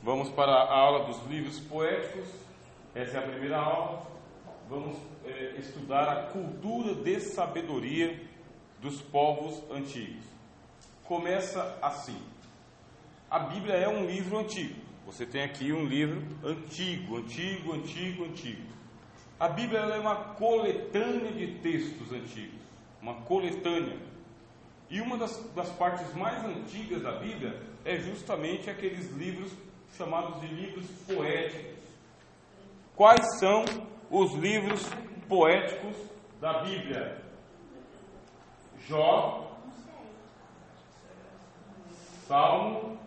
Vamos para a aula dos livros poéticos. Essa é a primeira aula. Vamos estudar a cultura de sabedoria dos povos antigos. Começa assim. A Bíblia é um livro antigo. Você tem aqui um livro antigo. A Bíblia é uma coletânea de textos antigos. Uma coletânea. E uma das partes mais antigas da Bíblia é justamente aqueles livros chamados de livros poéticos. Quais são os livros poéticos da Bíblia? Jó, Salmo,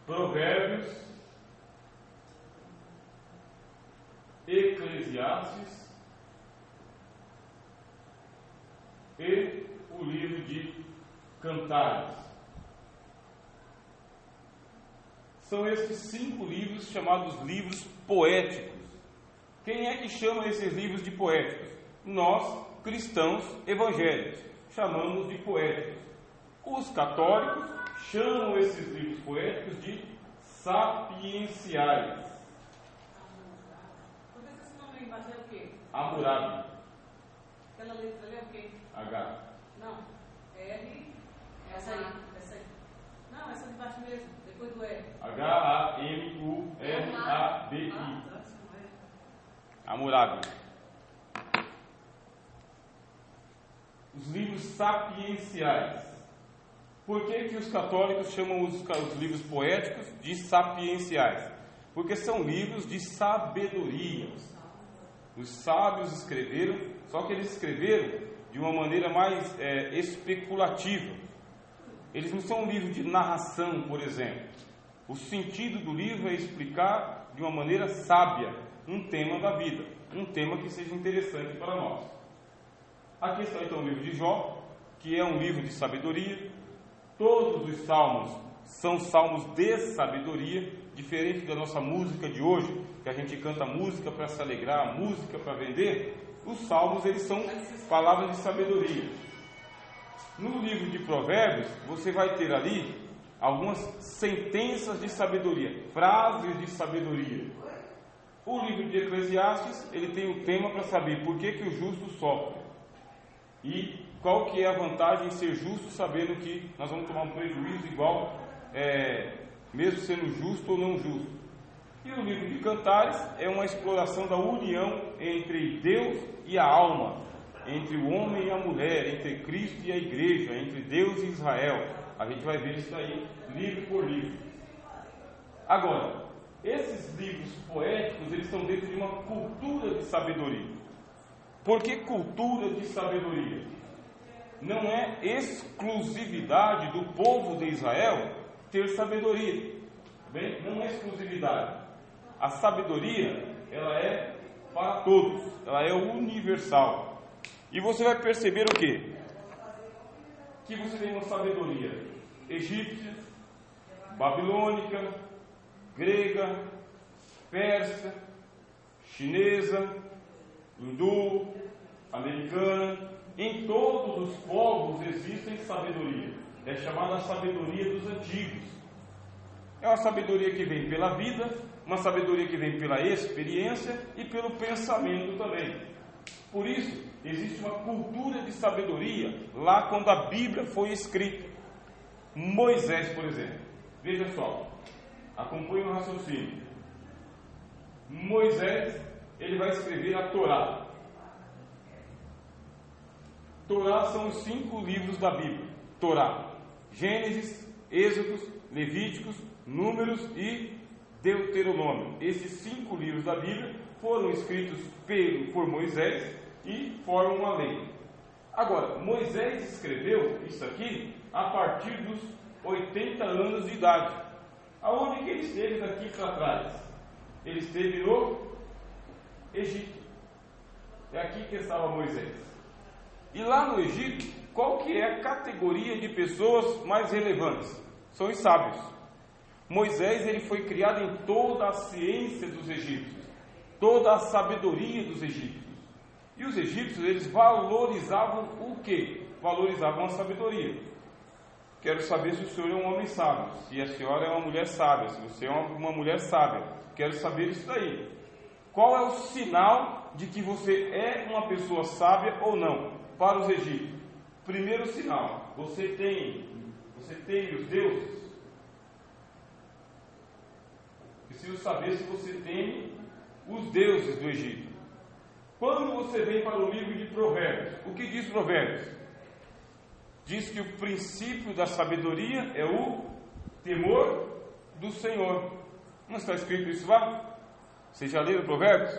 Provérbios, Eclesiastes e o livro de Cantares. São esses 5 livros chamados livros poéticos. Quem é que chama esses livros de poéticos? Nós, cristãos evangélicos, chamamos de poéticos. Os católicos chamam esses livros poéticos de sapienciais. Por que esse nome aí embaixo é o quê? Hammurabi. Aquela letra ali é o quê? H. Não. R. Essa aí. Não, essa de baixo mesmo. Depois do R. Hammurabi. Hammurabi. Os livros sapienciais. Por que os católicos chamam os livros poéticos de sapienciais? Porque são livros de sabedoria. Os sábios escreveram, só que eles escreveram de uma maneira mais especulativa. Eles não são um livro de narração, por exemplo. O sentido do livro é explicar de uma maneira sábia um tema da vida, um tema que seja interessante para nós. Aqui está então o livro de Jó, que é um livro de sabedoria. Todos os salmos são salmos de sabedoria, diferente da nossa música de hoje, que a gente canta música para se alegrar, música para vender. Os salmos, eles são palavras de sabedoria. No livro de Provérbios, você vai ter ali algumas sentenças de sabedoria, frases de sabedoria. O livro de Eclesiastes, ele tem o tema para saber por que o justo sofre. E qual que é a vantagem em ser justo, sabendo que nós vamos tomar um prejuízo igual, mesmo sendo justo ou não justo. E o livro de Cantares é uma exploração da união entre Deus e a alma, entre o homem e a mulher, entre Cristo e a igreja, entre Deus e Israel. A gente vai ver isso aí, livro por livro. Agora, esses livros poéticos, eles estão dentro de uma cultura de sabedoria. Por que cultura de sabedoria? Não é exclusividade do povo de Israel ter sabedoria. Bem, não é exclusividade. A sabedoria, ela é para todos, ela é universal. E você vai perceber o quê? Que você tem uma sabedoria egípcia, babilônica, grega, persa, chinesa, hindu, americana. Em todos os povos existe sabedoria. É chamada sabedoria dos antigos. É uma sabedoria que vem pela vida, uma sabedoria que vem pela experiência e pelo pensamento também. Por isso, existe uma cultura de sabedoria lá quando a Bíblia foi escrita. Moisés, por exemplo. Veja só, acompanhe o raciocínio. Moisés, ele vai escrever a Torá. Torá são os 5 livros da Bíblia. Torá, Gênesis, Êxodos, Levíticos, Números e Deuteronômio. Esses 5 livros da Bíblia foram escritos por Moisés e formam uma lei. Agora, Moisés escreveu isso aqui a partir dos 80 anos de idade. Aonde que ele esteve daqui para trás? Ele esteve no Egito. É aqui que estava Moisés. E lá no Egito, qual que é a categoria de pessoas mais relevantes? São os sábios. Moisés, ele foi criado em toda a ciência dos egípcios, toda a sabedoria dos egípcios. E os egípcios, eles valorizavam o quê? Valorizavam a sabedoria. Quero saber se o senhor é um homem sábio, se a senhora é uma mulher sábia, se você é uma mulher sábia. Quero saber isso daí. Qual é o sinal de que você é uma pessoa sábia ou não? Para os egípcios. Primeiro sinal, você tem os deuses. Preciso saber se você tem os deuses do Egito. Quando você vem para o livro de Provérbios, o que diz Provérbios? Diz que o princípio da sabedoria é o temor do Senhor. Não está escrito isso lá? Vocês já leram Provérbios?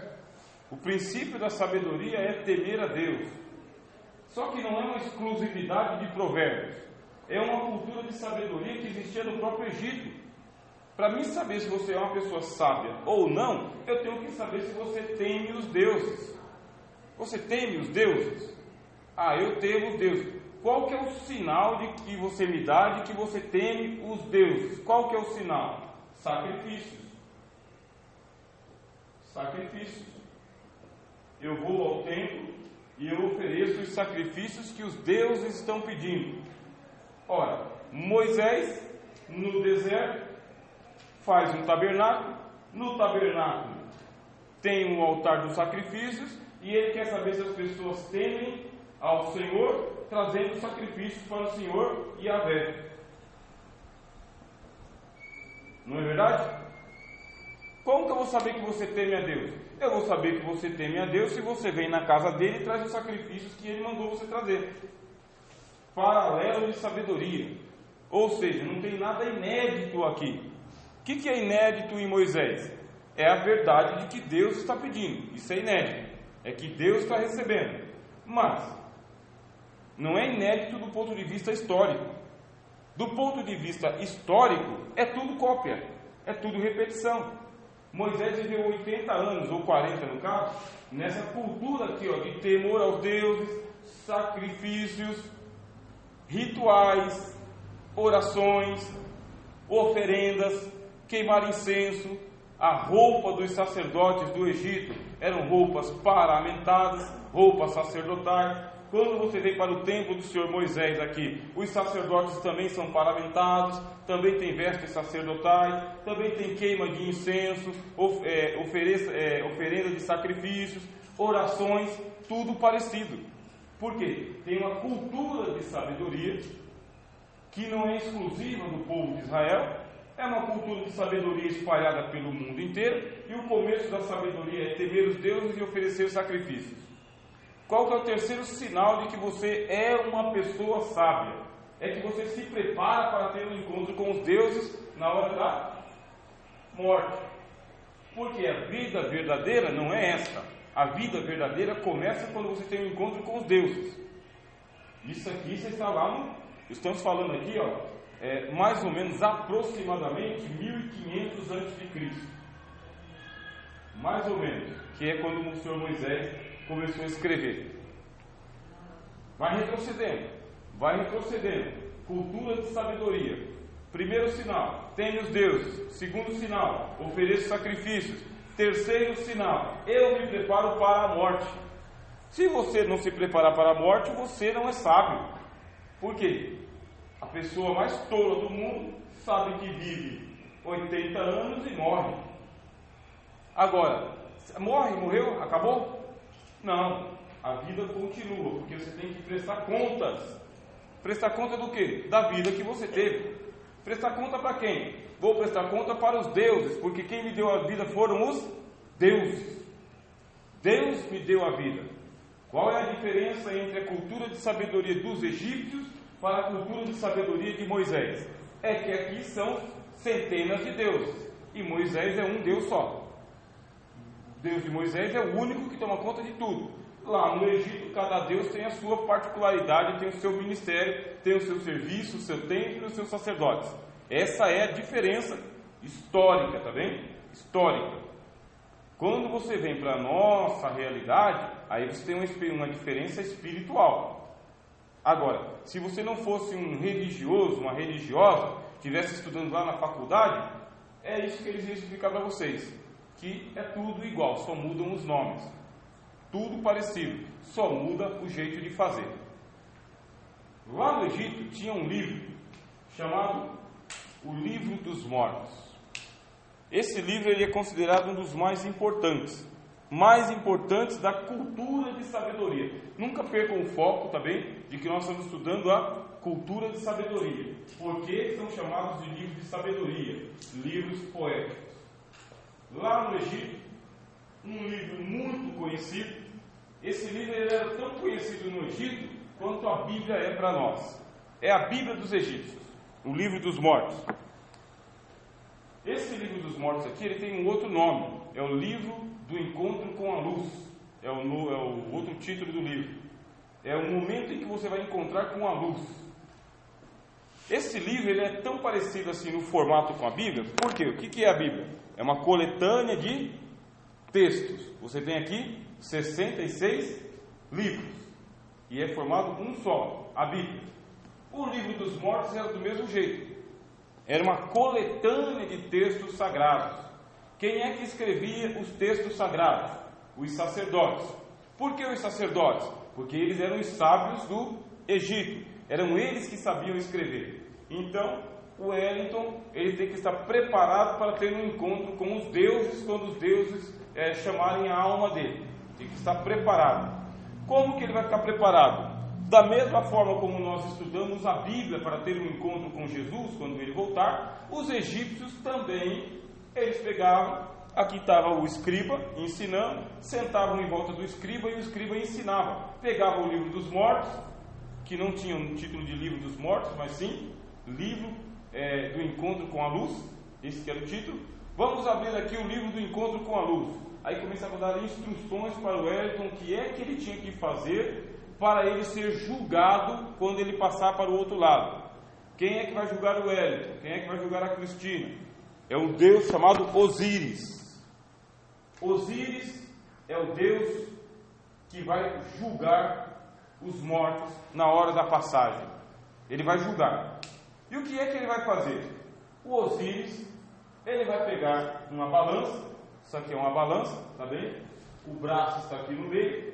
O princípio da sabedoria é temer a Deus. Só que não é uma exclusividade de Provérbios. É uma cultura de sabedoria que existia no próprio Egito. Para mim saber se você é uma pessoa sábia ou não, eu tenho que saber se você teme os deuses. Você teme os deuses? Ah, eu temo os deuses. Qual que é o sinal de que você me dá de que você teme os deuses? Qual que é o sinal? Sacrifícios. Sacrifícios. Eu vou ao templo e eu ofereço os sacrifícios que os deuses estão pedindo. Ora, Moisés, no deserto, faz um tabernáculo. No tabernáculo tem um altar dos sacrifícios e ele quer saber se as pessoas temem ao Senhor, trazendo sacrifícios para o Senhor e Yahvé. Não é verdade? Como que eu vou saber que você teme a Deus? Eu vou saber que você teme a Deus se você vem na casa dele e traz os sacrifícios que ele mandou você trazer. Paralelo de sabedoria. Ou seja, não tem nada inédito aqui. O que é inédito em Moisés? É a verdade de que Deus está pedindo. Isso é inédito. É que Deus está recebendo. Mas não é inédito do ponto de vista histórico. Do ponto de vista histórico, é tudo cópia. É tudo repetição. Moisés viveu 80 anos, ou 40 no caso, nessa cultura aqui, ó, de temor aos deuses, sacrifícios, rituais, orações, oferendas, queimar incenso. A roupa dos sacerdotes do Egito eram roupas paramentadas, roupas sacerdotais. Quando você vem para o templo do Senhor Moisés aqui, os sacerdotes também são paramentados, também tem vestes sacerdotais, também tem queima de incenso, oferenda de sacrifícios, orações, tudo parecido. Por quê? Tem uma cultura de sabedoria que não é exclusiva do povo de Israel, é uma cultura de sabedoria espalhada pelo mundo inteiro, e o começo da sabedoria é temer os deuses e oferecer sacrifícios. Qual que é o terceiro sinal de que você é uma pessoa sábia? É que você se prepara para ter um encontro com os deuses na hora da morte. Porque a vida verdadeira não é esta. A vida verdadeira começa quando você tem um encontro com os deuses. Isso aqui você está lá no... Estamos falando aqui, ó, mais ou menos aproximadamente 1500 a.C. Mais ou menos, que é quando o Senhor Moisés começou a escrever. Vai retrocedendo. Cultura de sabedoria. Primeiro sinal, teme os deuses. Segundo sinal, ofereço sacrifícios. Terceiro sinal, eu me preparo para a morte. Se você não se preparar para a morte, você não é sábio. Por quê? A pessoa mais tola do mundo sabe que vive 80 anos e morre. Agora, morreu, acabou? Não, a vida continua, porque você tem que prestar contas. Prestar conta do quê? Da vida que você teve. Prestar conta para quem? Vou prestar conta para os deuses, porque quem me deu a vida foram os deuses. Deus me deu a vida. Qual é a diferença entre a cultura de sabedoria dos egípcios para a cultura de sabedoria de Moisés? É que aqui são centenas de deuses, e Moisés é um Deus só. Deus de Moisés é o único que toma conta de tudo. Lá no Egito, cada Deus tem a sua particularidade, tem o seu ministério, tem o seu serviço, o seu templo e os seus sacerdotes. Essa é a diferença histórica, tá bem? Histórica. Quando você vem para a nossa realidade, aí você tem uma diferença espiritual. Agora, se você não fosse um religioso, uma religiosa, estivesse estudando lá na faculdade, é isso que eles iam explicar para vocês. Que é tudo igual, só mudam os nomes. Tudo parecido, só muda o jeito de fazer. Lá no Egito tinha um livro chamado O Livro dos Mortos. Esse livro ele é considerado um dos mais importantes da cultura de sabedoria. Nunca percam o foco, tá bem, de que nós estamos estudando a cultura de sabedoria. Por que são chamados de livros de sabedoria? Livros poéticos. Lá no Egito, um livro muito conhecido. Esse livro ele era tão conhecido no Egito quanto a Bíblia é para nós. É a Bíblia dos egípcios, o Livro dos Mortos. Esse Livro dos Mortos aqui, ele tem um outro nome. É o Livro do Encontro com a Luz. É o outro título do livro. É o momento em que você vai encontrar com a luz. Esse livro ele é tão parecido assim no formato com a Bíblia. Por quê? O que é a Bíblia? É uma coletânea de textos. Você tem aqui 66 livros. E é formado um só, a Bíblia. O Livro dos Mortos era do mesmo jeito. Era uma coletânea de textos sagrados. Quem é que escrevia os textos sagrados? Os sacerdotes. Por que os sacerdotes? Porque eles eram os sábios do Egito. Eram eles que sabiam escrever. Então, o Wellington ele tem que estar preparado para ter um encontro com os deuses quando os deuses chamarem a alma dele. Tem que estar preparado. Como que ele vai ficar preparado? Da mesma forma como nós estudamos a Bíblia para ter um encontro com Jesus quando ele voltar, os egípcios também, eles pegavam, aqui estava o escriba ensinando, sentavam em volta do escriba e o escriba ensinava. Pegava o Livro dos Mortos, que não tinha um título de Livro dos Mortos, mas sim Livro do Encontro com a Luz, esse que era o título. Vamos abrir aqui o Livro do Encontro com a Luz. Aí começava a dar instruções para o Wellington, o que é que ele tinha que fazer para ele ser julgado quando ele passar para o outro lado. Quem é que vai julgar o Wellington? Quem é que vai julgar a Cristina? É um deus chamado Osíris. Osíris é o deus que vai julgar os mortos na hora da passagem. Ele vai julgar. E o que é que ele vai fazer? O Osíris, ele vai pegar uma balança. Isso aqui é uma balança, tá bem? O braço está aqui no meio.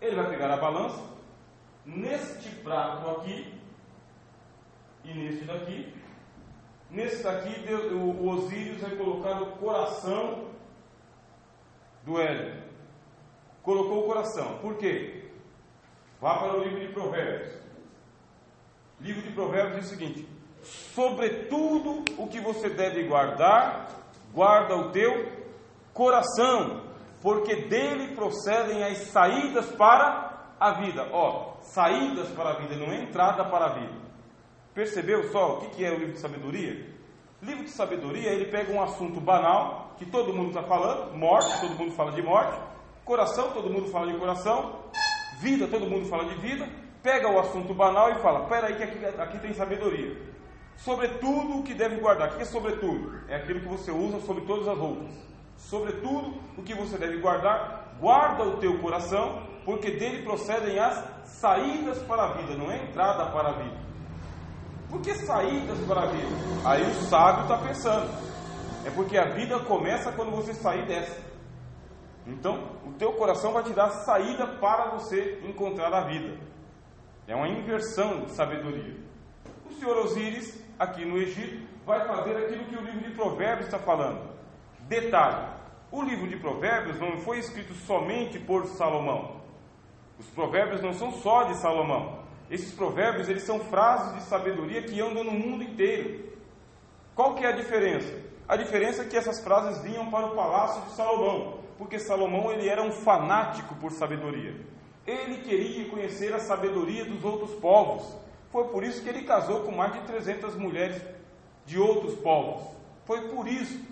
Ele vai pegar a balança, neste prato aqui, e neste daqui. Nesse daqui, o Osíris vai colocar o coração do Hélio. Colocou o coração. Por quê? Vá para o livro de Provérbios. O livro de Provérbios diz o seguinte: sobretudo o que você deve guardar, guarda o teu coração, porque dele procedem as saídas para a vida. Saídas para a vida, não é entrada para a vida. Percebeu só o que é o livro de sabedoria? O livro de sabedoria, ele pega um assunto banal, que todo mundo está falando, morte, todo mundo fala de morte, coração, todo mundo fala de coração, vida, todo mundo fala de vida, pega o assunto banal e fala, peraí que aqui tem sabedoria. Sobretudo o que deve guardar. O que é sobretudo? É aquilo que você usa sobre todas as roupas. Sobretudo o que você deve guardar, guarda o teu coração, porque dele procedem as saídas para a vida, não é entrada para a vida. Por que saídas para a vida? Aí o sábio está pensando, é porque a vida começa quando você sair dessa. Então, o teu coração vai te dar saída para você encontrar a vida. É uma inversão de sabedoria. O senhor Osíris, aqui no Egito, vai fazer aquilo que o livro de Provérbios está falando. Detalhe, o livro de Provérbios não foi escrito somente por Salomão. Os provérbios não são só de Salomão. Esses provérbios, eles são frases de sabedoria que andam no mundo inteiro. Qual que é a diferença? A diferença é que essas frases vinham para o palácio de Salomão, porque Salomão ele era um fanático por sabedoria. Ele queria conhecer a sabedoria dos outros povos. Foi por isso que ele casou com mais de 300 mulheres de outros povos. Foi por isso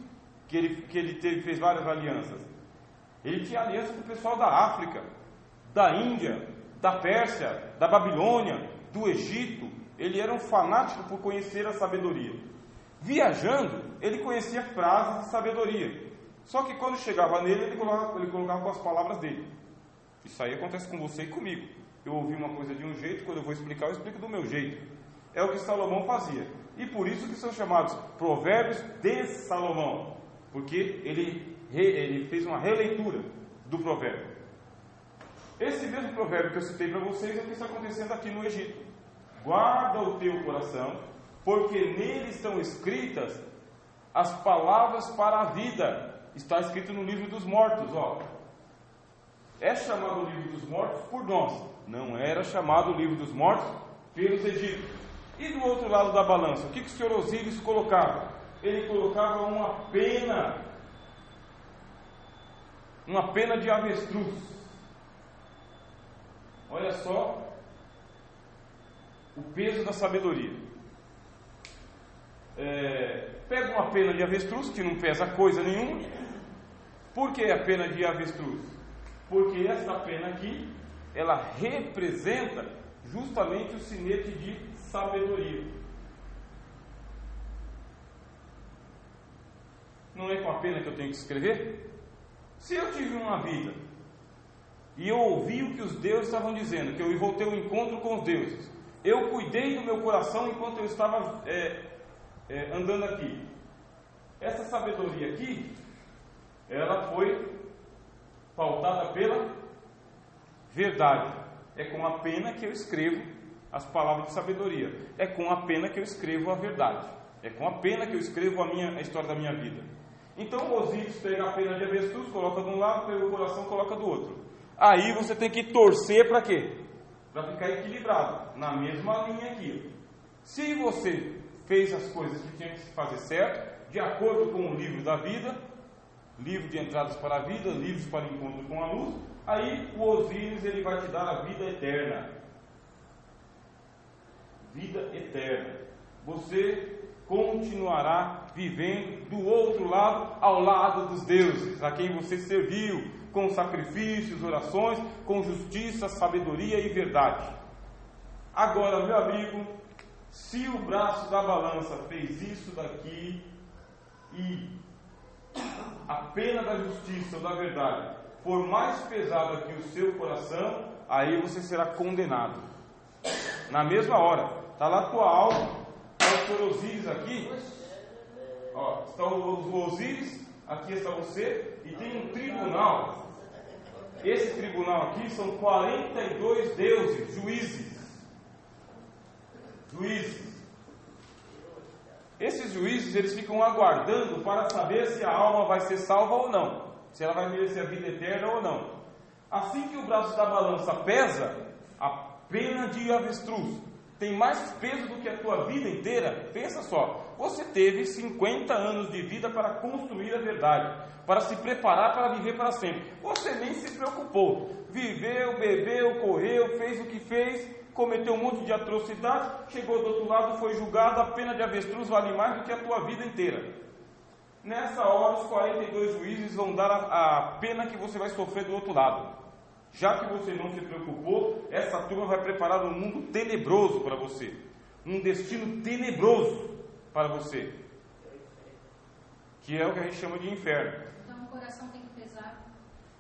que ele fez várias alianças. Ele tinha aliança com o pessoal da África, da Índia, da Pérsia, da Babilônia, do Egito. Ele era um fanático por conhecer a sabedoria. Viajando, ele conhecia frases de sabedoria. Só que quando chegava nele, ele colocava com as palavras dele. Isso aí acontece com você e comigo. Eu ouvi uma coisa de um jeito, quando eu vou explicar, eu explico do meu jeito. É o que Salomão fazia. E por isso que são chamados provérbios de Salomão. Porque ele fez uma releitura do provérbio. Esse mesmo provérbio que eu citei para vocês é o que está acontecendo aqui no Egito. Guarda o teu coração, porque nele estão escritas as palavras para a vida. Está escrito no livro dos mortos, ó. É chamado o livro dos mortos por nós, não era chamado o livro dos mortos pelos egípcios. E do outro lado da balança, o que o senhor Osíris colocava? Ele colocava uma pena de avestruz. Olha só o peso da sabedoria. Pega uma pena de avestruz, que não pesa coisa nenhuma. Por que a pena de avestruz? Porque essa pena aqui, ela representa justamente o sinete de sabedoria. Não é com a pena que eu tenho que escrever? Se eu tive uma vida e eu ouvi o que os deuses estavam dizendo, que eu voltei ao encontro com os deuses, eu cuidei do meu coração enquanto eu estava andando aqui. Essa sabedoria aqui, ela foi pautada pela verdade. É com a pena que eu escrevo as palavras de sabedoria. É com a pena que eu escrevo a verdade. É com a pena que eu escrevo a história da minha vida. Então Osíris pega a pena de avestruz, coloca de um lado, pega o coração, coloca do outro. Aí você tem que torcer para quê? Para ficar equilibrado, na mesma linha aqui. Se você fez as coisas que tinha que se fazer certo, de acordo com o livro da vida, livro de entradas para a vida, livros para o encontro com a luz, aí o Osíris ele vai te dar a vida eterna. Vida eterna. Você continuará vivendo do outro lado, ao lado dos deuses, a quem você serviu, com sacrifícios, orações, com justiça, sabedoria e verdade. Agora, meu amigo, se o braço da balança fez isso daqui e a pena da justiça ou da verdade for mais pesada que o seu coração, aí você será condenado. Na mesma hora, está lá a tua alma, está o senhor Osíris aqui, ó, está o Osíris, aqui está você, e tem um tribunal. Esse tribunal aqui são 42 deuses, juízes. Esses juízes, eles ficam aguardando para saber se a alma vai ser salva ou não, se ela vai merecer a vida eterna ou não. Assim que o braço da balança pesa, a pena de avestruz tem mais peso do que a tua vida inteira. Pensa só, você teve 50 anos de vida para construir a verdade, para se preparar para viver para sempre. Você nem se preocupou, viveu, bebeu, correu, fez o que fez, cometeu um monte de atrocidades, chegou do outro lado, foi julgado, a pena de avestruz vale mais do que a tua vida inteira. Nessa hora, os 42 juízes vão dar a pena que você vai sofrer do outro lado. Já que você não se preocupou, essa turma vai preparar um mundo tenebroso para você, um destino tenebroso para você, que é o que a gente chama de inferno. Então o coração tem que pesar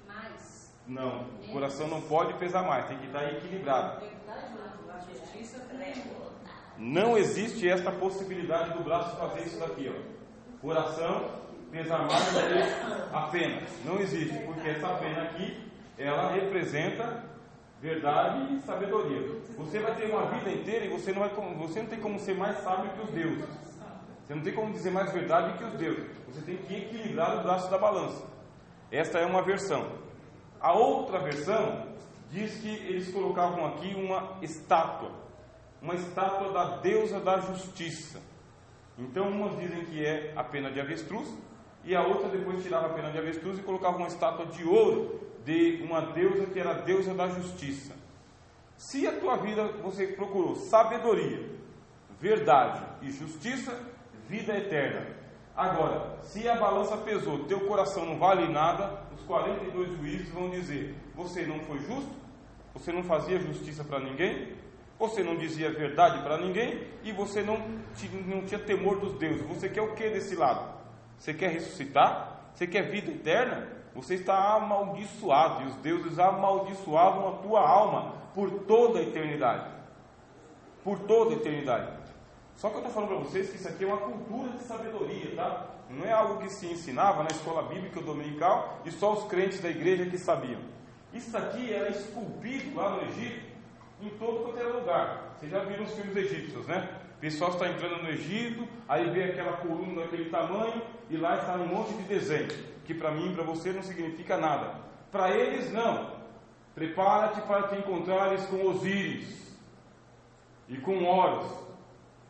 mais? Não, o coração não pode pesar mais, tem que estar equilibrado. Não existe esta possibilidade do braço fazer isso daqui, ó. Coração pesar mais do que a pena. Não existe, porque essa pena aqui, ela representa verdade e sabedoria. Você vai ter uma vida inteira e você não tem como ser mais sábio que os deuses. Você não tem como dizer mais verdade que os deuses. Você tem que equilibrar o braço da balança. Esta é uma versão. A outra versão diz que eles colocavam aqui uma estátua da deusa da justiça. Então umas dizem que é a pena de avestruz, e a outra depois tirava a pena de avestruz e colocava uma estátua de ouro de uma deusa que era a deusa da justiça. Se a tua vida você procurou sabedoria, verdade e justiça, vida eterna. Agora, se a balança pesou, teu coração não vale nada, os 42 juízes vão dizer: você não foi justo, você não fazia justiça para ninguém, você não dizia verdade para ninguém, e você não tinha temor dos deuses. Você quer o que desse lado? Você quer ressuscitar? Você quer vida eterna? Você está amaldiçoado, e os deuses amaldiçoavam a tua alma por toda a eternidade. Por toda a eternidade. Só que eu estou falando para vocês que isso aqui é uma cultura de sabedoria, tá? Não é algo que se ensinava na escola bíblica dominical e só os crentes da igreja que sabiam. Isso aqui era esculpido lá no Egito, em todo qualquer lugar. Vocês já viram os filmes egípcios, né? O pessoal está entrando no Egito, aí vê aquela coluna daquele tamanho e lá está um monte de desenho, que para mim e para você não significa nada. Para eles não. Prepara-te para te encontrares com Osíris e com Horus.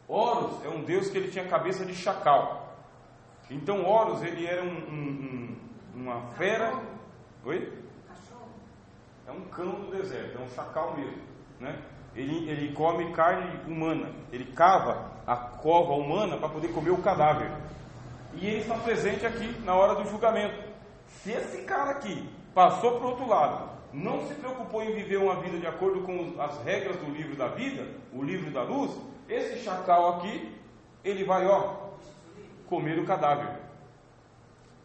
Horus é um deus que ele tinha cabeça de chacal. Então Horus, ele era uma fera. Oi? É um cão do deserto, é um chacal mesmo, né? Ele come carne humana, ele cava a cova humana para poder comer o cadáver. E ele está presente aqui na hora do julgamento. Se esse cara aqui passou para o outro lado, não se preocupou em viver uma vida de acordo com as regras do livro da vida, o livro da luz, esse chacal aqui, ele vai, comer o cadáver.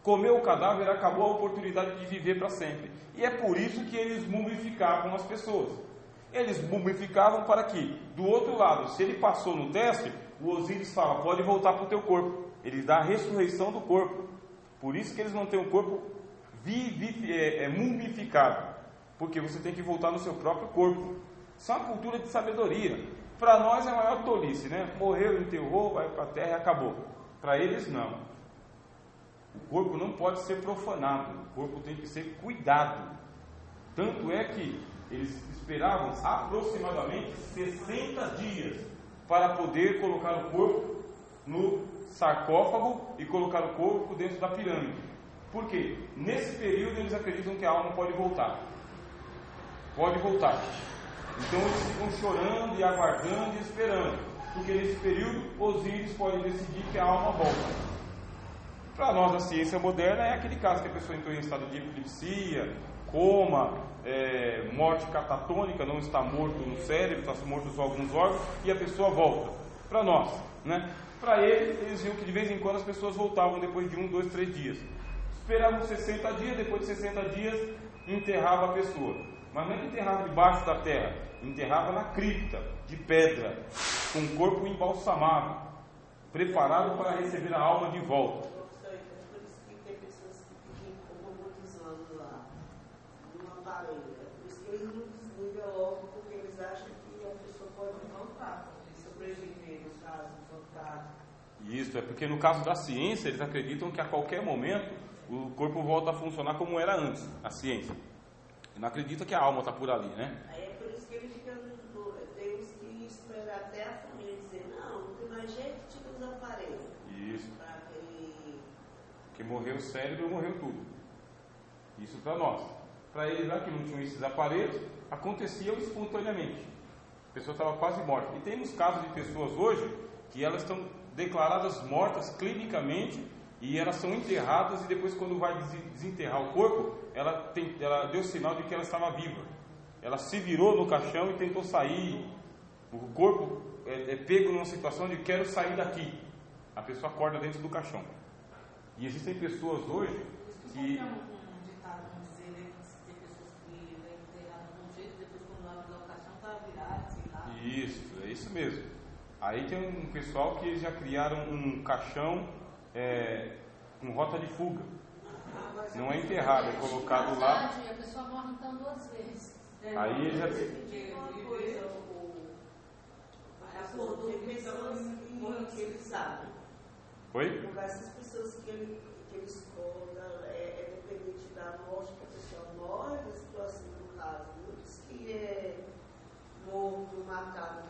Comer o cadáver acabou a oportunidade de viver para sempre. E é por isso que eles mumificavam as pessoas. Eles mumificavam para que, do outro lado, se ele passou no teste, o Osíris fala, pode voltar para o teu corpo. Ele dá a ressurreição do corpo. Por isso que eles não têm um corpo mumificado. Porque você tem que voltar no seu próprio corpo. Isso é uma cultura de sabedoria. Para nós é a maior tolice, né? Morreu, enterrou, vai para a terra e acabou. Para eles não. O corpo não pode ser profanado. O corpo tem que ser cuidado. Tanto é que eles esperavam aproximadamente 60 dias para poder colocar o corpo no sarcófago e colocar o corpo dentro da pirâmide. Por quê? Nesse período eles acreditam que a alma pode voltar. Pode voltar. Então eles ficam chorando e aguardando e esperando. Porque nesse período Osíris pode decidir que a alma volta. Para nós, a ciência moderna é aquele caso que a pessoa entrou em estado de epilepsia, coma, morte catatônica, não está morto no cérebro, está morto só alguns órgãos, e a pessoa volta. Para nós, né? Para eles viam que de vez em quando as pessoas voltavam depois de 1, 2, 3 dias. Esperavam 60 dias, depois de 60 dias enterrava a pessoa. Mas não é que enterrava debaixo da terra, enterrava na cripta, de pedra, com o corpo embalsamado, preparado para receber a alma de volta. Por isso que eles não desligam logo, porque eles acham que a pessoa pode voltar, sobreviver no caso, voltar. Isso, é porque no caso da ciência, eles acreditam que a qualquer momento o corpo volta a funcionar como era antes, a ciência. Não acredita que a alma está por ali, né? Aí é por isso que eles ficam, temos que esperar até a família dizer, não tem mais jeito, tira os aparelhos. Isso. Porque morreu o cérebro, morreu tudo. Isso para nós. Para eles lá que não tinham esses aparelhos, aconteciam espontaneamente. A pessoa estava quase morta. E temos casos de pessoas hoje que elas estão declaradas mortas clinicamente e elas são enterradas e depois quando vai desenterrar o corpo, ela deu sinal de que ela estava viva. Ela se virou no caixão e tentou sair. O corpo é pego numa situação de quero sair daqui. A pessoa acorda dentro do caixão. E existem pessoas hoje que... Isso, é isso mesmo. Aí tem um pessoal que já criaram um caixão com rota de fuga. Não é enterrado, é colocado lá. A pessoa morre então 2 vezes. Aí já Tem pessoas que eles sabem. Oi? Essas pessoas que eles contam é dependente da morte que a pessoa morre, da situação do caso. Muitos que é morto, matado,